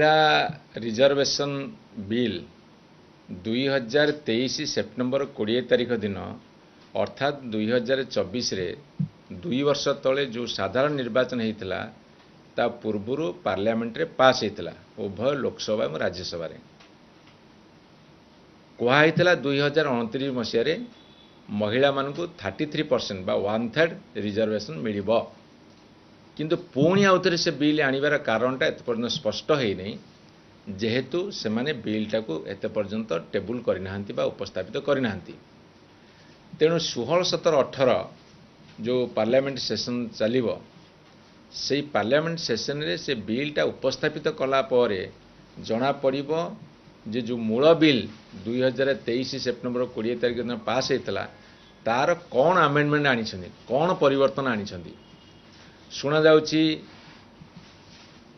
महिला reservation bill 2023 September 20 तारीख दिन अर्थात 2024 रे 2 वर्ष तले जो साधारण निर्वाचन होता ता पूर्वर पार्लियामेंट रे पास होता उभय लोकसभा और राज्यसभा रे कहला 2029 मसीह महिला मानकु 33% बा 1/3 रिजर्वेशन मिलिबो किंतु पुणी आउ थे से बिल आनिबार कारणटा एत पर्यंत स्पष्ट है नहीं जेहेतु से माने बिलटा को एत पर्यंत टेबुल करना बा उपस्थापित करना तेणु 16, 17, 18 जो पार्लियामेंट सेशन चलिबो से पार्लियामेंट सेशन रे से बिलटा उपस्थापित कला परे जना पड़िबो जे जो मूल बिल 2023 सेप्टेम्बर 20 तारीख दिन पास होता तार कौन आमेंडमेंट आनी कौन परिवर्तन आनी शुणा जाउची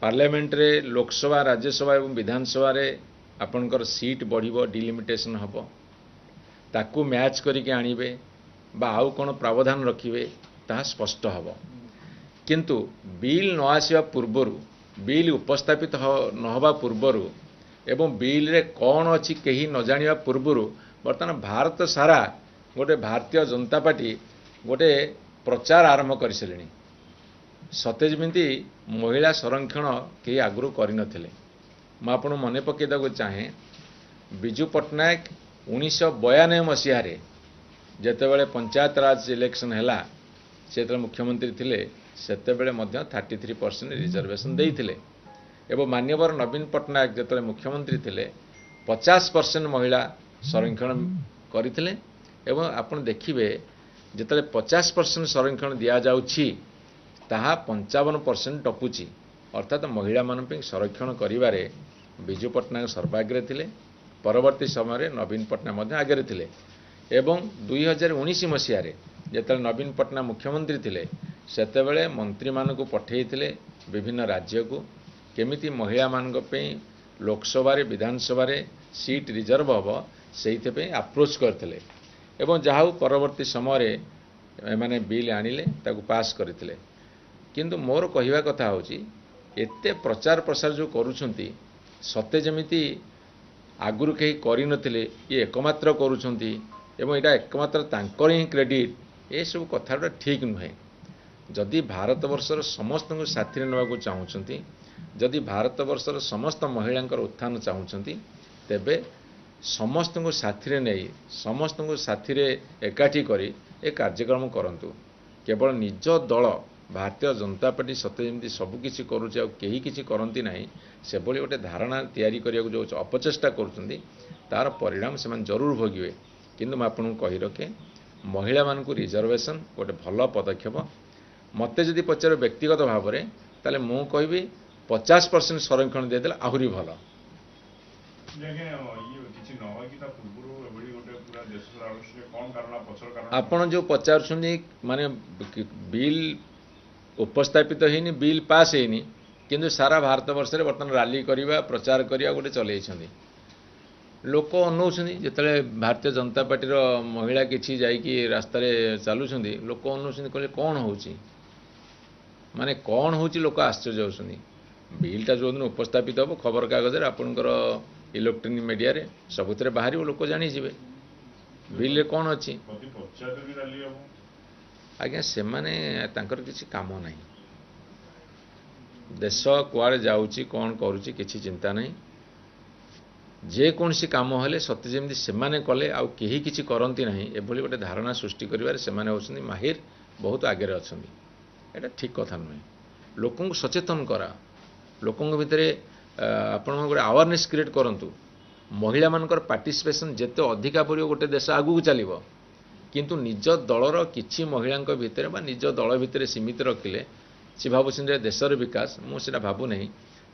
पार्लियामेंट रे लोकसभा राज्यसभा और विधानसभा रे आपनकर सीट बढ़िबो डिलिमिटेशन हबो ताकू मैच करके आनिबे बा आउ कोन प्रावधान रखिबे ता स्पष्ट हबो किंतु बिल न आसीबा पूर्वरु बिल उपस्थापित न हबा पूर्वरु एवं बिल रे कौन अछि केही न जानिबा पूर्वरु वर्तमान भारत सारा गोटे भारतीय जनता पार्टी गोटे प्रचार आरंभ करिसलेनी सते जमिति महिला संरक्षण कहीं आगु कर मुझे आपन मन पकईदा चाहे विजु पट्टनायक 1992 मसीह जितेबाला पंचायत राज इलेक्शन है से मुख्यमंत्री थे से 33% रिजर्वेशन देते एवं मान्यवर नवीन पट्टनायक जिते मुख्यमंत्री थे 50% महिला संरक्षण करते आपड़ देखिए जिते 50% संरक्षण दि जाऊँगी ताहा 55% टपुची अर्थात महिला मान संरक्षण करिबारे विजु पट्टनायक सर्वाग्रे थिले परवर्ती समय नवीन पट्टनायक आगे थिले एवं 2019 मसीह जिते नवीन पट्टनायक मुख्यमंत्री थिले सेतेबेले मंत्री मानकु पठेइथिले विभिन्न राज्य को केमिति महिला मानक पे लोकसभा रे विधानसभा रे सीट रिजर्व हबो सेइथे पे अप्रोच करथिले एवं जहाउ परवर्ती समय माने बिल आनिले ताकु पास करथिले किंतु मोर कहवा कथा होची एते प्रचार प्रसार जो करूछंती सत्य जमिति आगुरु कहीं करि नथिले ये एकमात्र करूछंती एवं एटा एकमात्र तांकर ही क्रेडिट ए सब कथाटा ठीक नुहे जदि भारतवर्षर समस्त को साथी नेबाकू चाहूँगी जदि भारतवर्षर समस्त महिलांकर उत्थान चाहूँगी तेबे समस्त को साथी नहीं समस्त को साथी एकाठी करी ए कार्यक्रम करंतु केवल निज दल भारतीय जनता पार्टी सत्य जमी सबकिछि करुचे कहीं किसी करती ना से भली गोटे धारणा तैयारी करिया जो अपचेष्टा करुछंती तार परिणाम से जरूर भोगिबे किंतु आपको कही रखे महिला मानकु रिजर्वेशन गोटे भल पदक्षेप मते जदि पचार व्यक्तिगत भाव में ताले मु कहबी 50% संरक्षण देदेले आहुरी भल आपण जो पचार माने बिल उपस्थापित होनी बिल पास होनी किंतु सारा भारत वर्ष में बर्तमान रैली करवा प्रचार करवा गोटे चलई लोक अनौछंती जिते भारतीय जनता पार्टी महिला किसी जाइकी रास्तार चलुंट लोक अनौछंती कहले कौन होची माने कौन होची लोक आश्चर्य होती बिलटा जो दिन उपस्थापित हम खबर कागज आपणकर इलेक्ट्रोनिक मीडिया रे सबुत बाहर लोक जानीजे बिल कौन अच्छी आज्ञा से माने तांकर किसी काम नहीं देश कुआड़े जाऊँगी कौन करुच्ची किसी चिंता नहीं जेकोसी कम हेले सत्य जमी से कले आउ कहीं किसी करती ना एभली गोटे धारणा सृष्टि करिवारे से होउछन्ती माहिर बहुत आगे अच्छा एटा ठीक कथा नुहे लोक सचेतन करा लोक भितर आपण गोटे अवेयरनेस क्रिएट करंतु महिला मानकर पार्टिसिपेशन जेते अधिका पड़ो गोटे देश आगू चलो किंतु निज दलर किछि महिला भितर बा निज दल भितर सीमित रखिले सी भावुँ देशर विकास मुझे भावु नहीं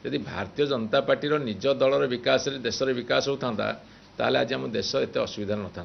यदि भारतीय जनता पार्टी निज दलर विकास देशर विकास होता ताले आज आम देश एत असुविधा न था।